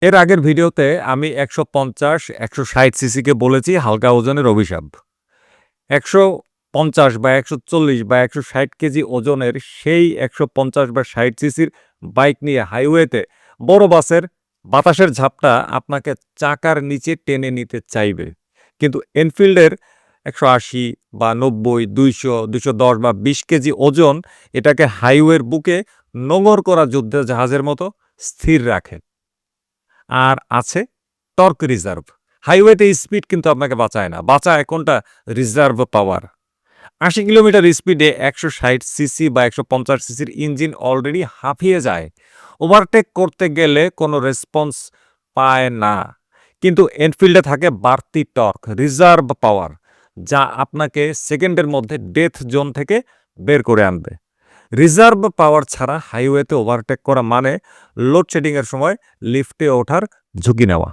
এর আগের ভিডিওতে আমি ১৫০, ১৬০ সিসিকে বলেছি হালকা ওজনের অভিশাপ। ১৫০ বা ১৪০ বা ১৬০ কেজি ওজনের সেই ১৫০ বা ৬০ সিসির বাইক নিয়ে হাইওয়েতে বড় বাসের বাতাসের ঝাপটা আপনাকে চাকার নিচে টেনে নিতে চাইবে। কিন্তু এনফিল্ডের ১৮০ বা ৯০, ২০০, ২১০ বা ২০ কেজি ওজন এটাকে হাইওয়ের বুকে নোঙর করা যুদ্ধের জাহাজের মতো স্থির রাখে। আর আছে টর্ক রিজার্ভ। হাইওয়েতে স্পিড কিন্তু আপনাকে বাঁচায় না। বাঁচায় কোনটা? রিজার্ভ পাওয়ার। ৮০ কিলোমিটার স্পিডে ১৬০ সিসি বা ১৫০ সিসির ইঞ্জিন অলরেডি হাঁপিয়ে যায়। ওভারটেক করতে গেলে কোনো রেসপন্স পায় না। কিন্তু এনফিল্ডে থাকে বাড়তি টর্ক, রিজার্ভ পাওয়ার, যা আপনাকে সেকেন্ডের মধ্যে ডেথ জোন থেকে বের করে আনবে। রিজার্ভ পাওয়ার ছাড়া হাইওয়েতে ওভারটেক করা মানে লোডশেডিংয়ের সময় লিফটে ওঠার ঝুঁকি নেওয়া।